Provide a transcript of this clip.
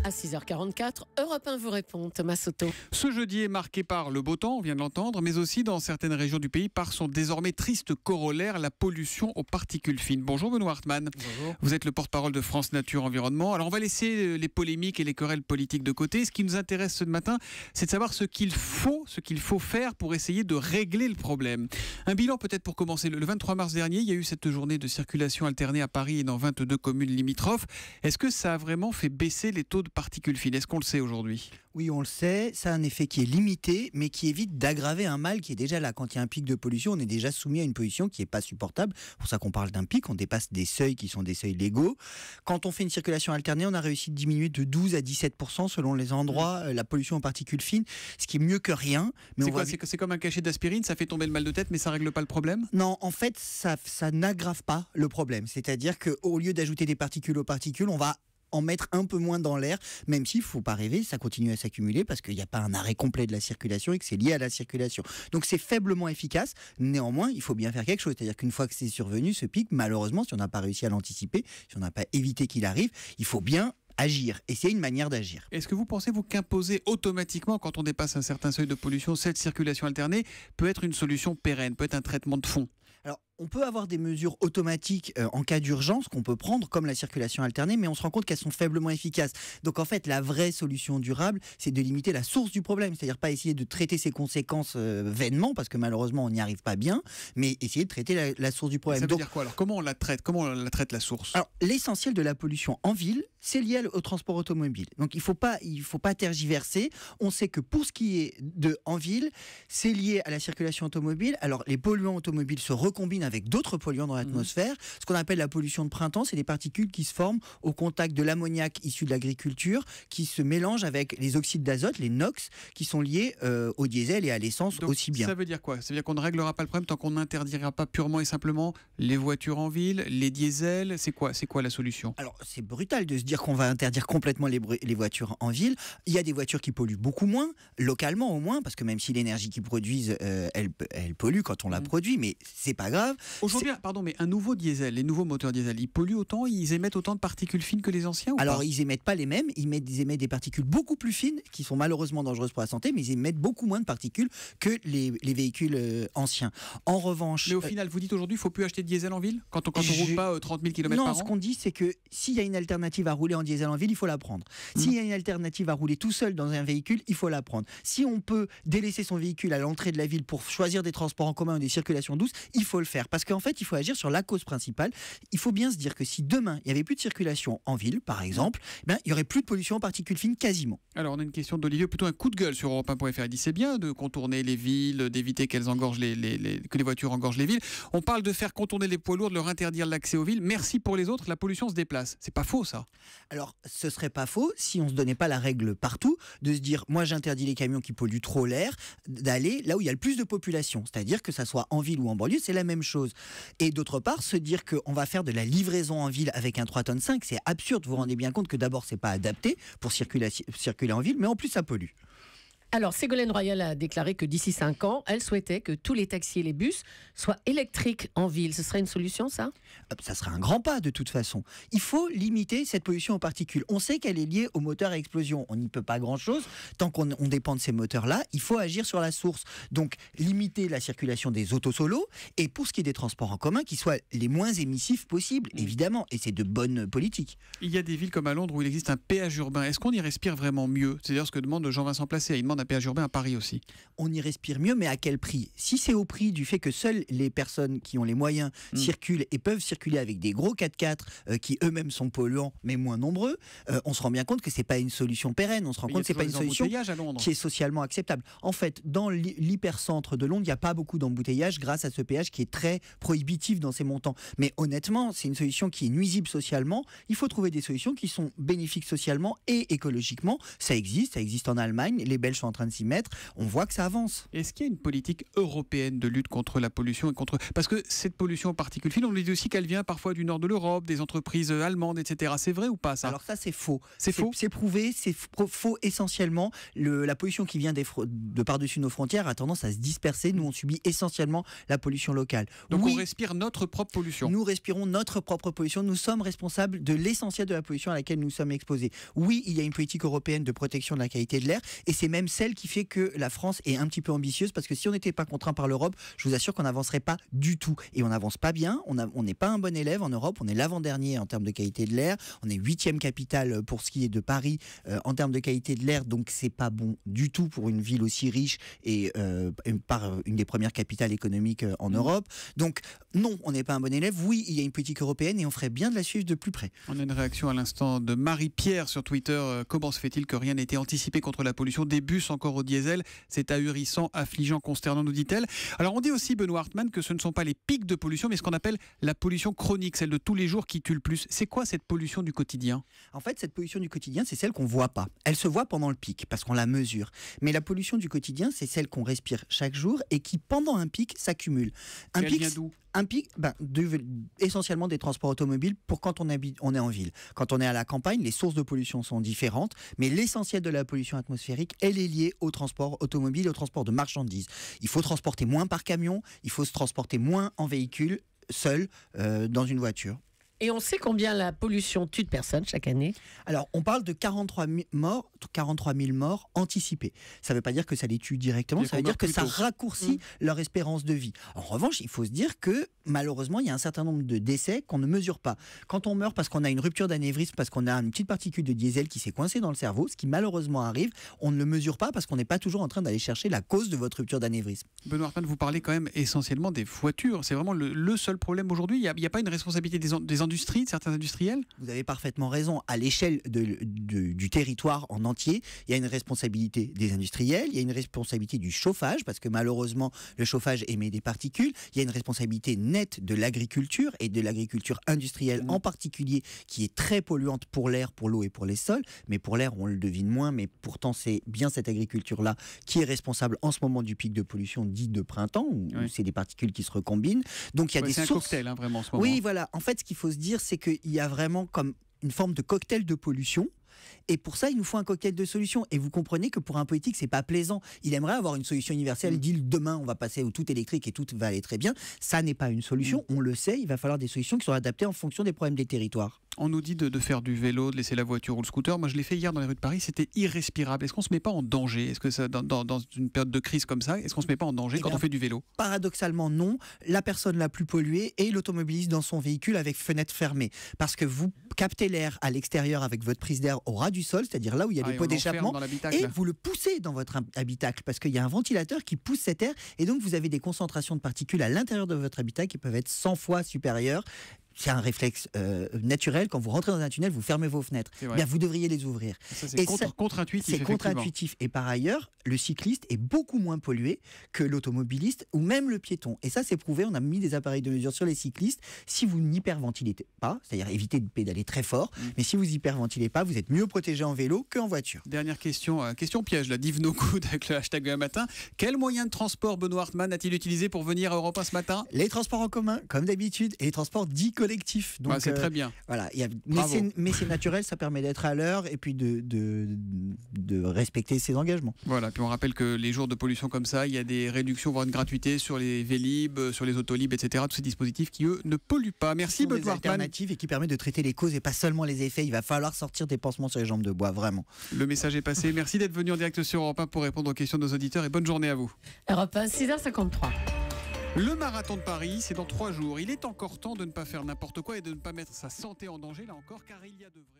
À 6h44, Europe 1 vous répond, Thomas Soto. Ce jeudi est marqué par le beau temps, on vient de l'entendre, mais aussi dans certaines régions du pays par son désormais triste corollaire, la pollution aux particules fines. Bonjour Benoît Hartmann. Bonjour. Vous êtes le porte-parole de France Nature Environnement. Alors on va laisser les polémiques et les querelles politiques de côté. Ce qui nous intéresse ce matin, c'est de savoir ce qu'il faut faire pour essayer de régler le problème. Un bilan peut-être pour commencer. Le 23 mars dernier, il y a eu cette journée de circulation alternée à Paris et dans 22 communes limitrophes. Est-ce que ça a vraiment fait baisser les taux de particules fines? Est-ce qu'on le sait aujourd'hui? Oui, on le sait, ça a un effet qui est limité, mais qui évite d'aggraver un mal qui est déjà là. Quand il y a un pic de pollution, on est déjà soumis à une pollution qui n'est pas supportable. C'est pour ça qu'on parle d'un pic, on dépasse des seuils qui sont des seuils légaux. Quand on fait une circulation alternée, on a réussi de diminuer de 12 à 17% selon les endroits la pollution aux particules fines, ce qui est mieux que rien. Mais c'est comme un cachet d'aspirine, ça fait tomber le mal de tête, mais ça règle pas le problème? Non, en fait, ça n'aggrave pas le problème. C'est-à-dire qu'au lieu d'ajouter des particules aux particules, on va en mettre un peu moins dans l'air, même s'il ne faut pas rêver, ça continue à s'accumuler parce qu'il n'y a pas un arrêt complet de la circulation et que c'est lié à la circulation. Donc c'est faiblement efficace, néanmoins il faut bien faire quelque chose, c'est-à-dire qu'une fois que c'est survenu, ce pic, malheureusement, si on n'a pas réussi à l'anticiper, si on n'a pas évité qu'il arrive, il faut bien agir, et c'est une manière d'agir. Est-ce que vous pensez qu'imposer automatiquement, quand on dépasse un certain seuil de pollution, cette circulation alternée peut être une solution pérenne, peut être un traitement de fond? Alors, on peut avoir des mesures automatiques en cas d'urgence qu'on peut prendre, comme la circulation alternée, mais on se rend compte qu'elles sont faiblement efficaces. Donc en fait, la vraie solution durable, c'est de limiter la source du problème, c'est-à-dire pas essayer de traiter ses conséquences vainement, parce que malheureusement on n'y arrive pas bien, mais essayer de traiter la source du problème. Ça veut dire quoi alors? Comment on la traite la source? Alors, l'essentiel de la pollution en ville, c'est lié au transport automobile. Donc il faut pas tergiverser. On sait que pour ce qui est de en ville, c'est lié à la circulation automobile. Alors les polluants automobiles se recombinent avec d'autres polluants dans l'atmosphère. Ce qu'on appelle la pollution de printemps, c'est des particules qui se forment au contact de l'ammoniac issu de l'agriculture, qui se mélangent avec les oxydes d'azote, les NOx, qui sont liés au diesel et à l'essence. Donc, aussi bien. Ça veut dire quoi? Ça veut dire qu'on ne réglera pas le problème tant qu'on n'interdira pas purement et simplement les voitures en ville, les diesels. C'est quoi la solution? Alors c'est brutal de se dire qu'on va interdire complètement les voitures en ville. Il y a des voitures qui polluent beaucoup moins, localement au moins, parce que même si l'énergie qu'ils produisent, elle pollue quand on la produit, mais c'est pas grave. Aujourd'hui, mais un nouveau diesel, les nouveaux moteurs diesel, ils polluent autant, ils émettent autant de particules fines que les anciens ou Alors, pas? ils émettent pas les mêmes, ils émettent des particules beaucoup plus fines, qui sont malheureusement dangereuses pour la santé, mais ils émettent beaucoup moins de particules que les véhicules anciens. En revanche... Mais au final, vous dites aujourd'hui, il ne faut plus acheter de diesel en ville quand on ne roule pas 30 000 km par an? Non, ce qu'on dit, c'est que s'il y a une alternative à rouler en diesel en ville, il faut la prendre. S'il y a une alternative à rouler tout seul dans un véhicule, il faut la prendre. Si on peut délaisser son véhicule à l'entrée de la ville pour choisir des transports en commun ou des circulations douces, il faut le faire. Parce qu'en fait, il faut agir sur la cause principale. Il faut bien se dire que si demain, il n'y avait plus de circulation en ville, par exemple, il n'y aurait plus de pollution en particules fines quasiment. Alors, on a une question d'Olivier, plutôt un coup de gueule sur Europe1.fr. Il dit c'est bien de contourner les villes, d'éviter qu'elles engorgent que les voitures engorgent les villes. On parle de faire contourner les poids lourds, de leur interdire l'accès aux villes. Merci pour les autres, la pollution se déplace. C'est pas faux, ça? Alors, ce serait pas faux si on se donnait pas la règle partout, de se dire, moi j'interdis les camions qui polluent trop l'air, d'aller là où il y a le plus de population. C'est-à-dire que ça soit en ville ou en banlieue, c'est la même chose. Et d'autre part, se dire qu'on va faire de la livraison en ville avec un 3,5 tonnes, c'est absurde. Vous vous rendez bien compte que d'abord, c'est pas adapté pour circuler en ville, mais en plus, ça pollue. Alors, Ségolène Royal a déclaré que d'ici 5 ans, elle souhaitait que tous les taxis et les bus soient électriques en ville. Ce serait une solution, ça? Ça serait un grand pas, de toute façon. Il faut limiter cette pollution aux particules. On sait qu'elle est liée aux moteurs à explosion. On n'y peut pas grand-chose. Tant qu'on dépend de ces moteurs-là, il faut agir sur la source. Donc, limiter la circulation des autosolos. Et pour ce qui est des transports en commun, qu'ils soient les moins émissifs possibles, évidemment. Et c'est de bonne politique. Il y a des villes comme à Londres où il existe un péage urbain. Est-ce qu'on y respire vraiment mieux? C'est d'ailleurs ce que demande Jean-Vincent Placé. Il demande un péage urbain à Paris aussi. On y respire mieux, mais à quel prix? Si c'est au prix du fait que seules les personnes qui ont les moyens circulent et peuvent circuler avec des gros 4x4 qui eux-mêmes sont polluants mais moins nombreux, on se rend bien compte que c'est pas une solution pérenne. On se rend compte que c'est pas une solution qui est socialement acceptable. En fait, dans l'hypercentre de Londres, il n'y a pas beaucoup d'embouteillages grâce à ce péage qui est très prohibitif dans ses montants. Mais honnêtement, c'est une solution qui est nuisible socialement. Il faut trouver des solutions qui sont bénéfiques socialement et écologiquement. Ça existe en Allemagne. Les Belges sont en train de s'y mettre, on voit que ça avance. Est-ce qu'il y a une politique européenne de lutte contre la pollution et contre... Parce que cette pollution aux particules fines, on nous dit aussi qu'elle vient parfois du nord de l'Europe, des entreprises allemandes, etc. C'est vrai ou pas ça? Alors ça, c'est faux. C'est faux. C'est prouvé, c'est faux essentiellement. La pollution qui vient de par-dessus nos frontières a tendance à se disperser. Nous, on subit essentiellement la pollution locale. Donc oui, on respire notre propre pollution. nous respirons notre propre pollution. Nous sommes responsables de l'essentiel de la pollution à laquelle nous sommes exposés. Oui, il y a une politique européenne de protection de la qualité de l'air et c'est même celle qui fait que la France est un petit peu ambitieuse parce que si on n'était pas contraint par l'Europe, je vous assure qu'on n'avancerait pas du tout. Et on n'avance pas bien, on n'est pas un bon élève en Europe, on est l'avant-dernier en termes de qualité de l'air, on est 8e capitale pour ce qui est de Paris en termes de qualité de l'air, donc c'est pas bon du tout pour une ville aussi riche et par une des premières capitales économiques en Europe. Donc non, on n'est pas un bon élève. Oui, il y a une politique européenne et on ferait bien de la suivre de plus près. On a une réaction à l'instant de Marie-Pierre sur Twitter. Comment se fait-il que rien n'ait été anticipé contre la pollution des bus encore au diesel? C'est ahurissant, affligeant, consternant, nous dit-elle. Alors on dit aussi, Benoît Hartmann, que ce ne sont pas les pics de pollution, mais ce qu'on appelle la pollution chronique, celle de tous les jours qui tue le plus. C'est quoi cette pollution du quotidien? En fait, cette pollution du quotidien, c'est celle qu'on ne voit pas. Elle se voit pendant le pic, parce qu'on la mesure. Mais la pollution du quotidien, c'est celle qu'on respire chaque jour et qui, pendant un pic, s'accumule. Elle vient d'où? Un pic, essentiellement des transports automobiles pour quand on est en ville. Quand on est à la campagne, les sources de pollution sont différentes, mais l'essentiel de la pollution atmosphérique, elle est liée au transport automobile, au transport de marchandises. Il faut transporter moins par camion, il faut se transporter moins en véhicule, seul, dans une voiture. Et on sait combien la pollution tue de personnes chaque année? Alors, on parle de 43 000 morts anticipées. Ça ne veut pas dire que ça les tue directement, ça veut dire que ça raccourcit leur espérance de vie. En revanche, il faut se dire que malheureusement, il y a un certain nombre de décès qu'on ne mesure pas. Quand on meurt parce qu'on a une rupture d'anévrisme, parce qu'on a une petite particule de diesel qui s'est coincée dans le cerveau, ce qui malheureusement arrive, on ne le mesure pas parce qu'on n'est pas toujours en train d'aller chercher la cause de votre rupture d'anévrisme. Benoît Hartmann, vous parlez quand même essentiellement des voitures. C'est vraiment le seul problème aujourd'hui. Il n'y a pas une responsabilité des industries, de certains industriels? Vous avez parfaitement raison. À l'échelle du territoire en entier, il y a une responsabilité des industriels, il y a une responsabilité du chauffage, parce que malheureusement, le chauffage émet des particules. Il y a une responsabilité nette de l'agriculture et de l'agriculture industrielle en particulier, qui est très polluante pour l'air, pour l'eau et pour les sols. Mais pour l'air, on le devine moins, mais pourtant, c'est bien cette agriculture-là qui est responsable en ce moment du pic de pollution dit de printemps, où c'est des particules qui se recombinent. Donc il y a des sources... C'est un cocktail, hein, vraiment, en ce moment. Oui, voilà. En fait, ce qu'il faut se dire, c'est qu'il y a vraiment comme une forme de cocktail de pollution. Et pour ça, il nous faut un cocktail de solutions. Et vous comprenez que pour un politique, c'est pas plaisant. Il aimerait avoir une solution universelle. Il dit demain, on va passer au tout électrique et tout va aller très bien. Ça n'est pas une solution. On le sait. Il va falloir des solutions qui sont adaptées en fonction des problèmes des territoires. On nous dit de faire du vélo, de laisser la voiture ou le scooter. Moi, je l'ai fait hier dans les rues de Paris. C'était irrespirable. Est-ce qu'on se met pas en danger? Est-ce que ça, dans une période de crise comme ça, est-ce qu'on se met pas en danger quand on fait du vélo? Paradoxalement, non. La personne la plus polluée est l'automobiliste dans son véhicule avec fenêtre fermée. Parce que vous captez l'air à l'extérieur avec votre prise d'air au ras du sol, c'est-à-dire là où il y a des pots d'échappement, et vous le poussez dans votre habitacle parce qu'il y a un ventilateur qui pousse cet air et donc vous avez des concentrations de particules à l'intérieur de votre habitat qui peuvent être 100 fois supérieures. C'est un réflexe naturel. Quand vous rentrez dans un tunnel, vous fermez vos fenêtres. Bien, vous devriez les ouvrir. Ça, c'est contre-intuitif. C'est contre-intuitif. Et par ailleurs, le cycliste est beaucoup moins pollué que l'automobiliste ou même le piéton. Et ça, c'est prouvé. On a mis des appareils de mesure sur les cyclistes. Si vous n'hyperventilez pas, c'est-à-dire évitez de pédaler très fort, mais si vous hyperventilez pas, vous êtes mieux protégé en vélo qu'en voiture. Dernière question, question piège, là, d'Yves Nogoud avec le hashtag un matin. Quel moyen de transport Benoît Hartmann a-t-il utilisé pour venir à Europe 1 ce matin? Les transports en commun, comme d'habitude, et les transports dits collectif. Donc, c'est très bien. Voilà, mais c'est naturel, ça permet d'être à l'heure et puis de respecter ses engagements. Voilà, puis on rappelle que les jours de pollution comme ça, il y a des réductions, voire une gratuité sur les Vélib, sur les Autolib, etc. Tous ces dispositifs qui, eux, ne polluent pas. Merci, Benoît Hartmann. Alternatives et qui permettent de traiter les causes et pas seulement les effets. Il va falloir sortir des pansements sur les jambes de bois, vraiment. Le message est passé. Merci d'être venu en direct sur Europe 1 pour répondre aux questions de nos auditeurs et bonne journée à vous. Europe 1, 6h53. Le marathon de Paris, c'est dans 3 jours. Il est encore temps de ne pas faire n'importe quoi et de ne pas mettre sa santé en danger, là encore, car il y a de vrais...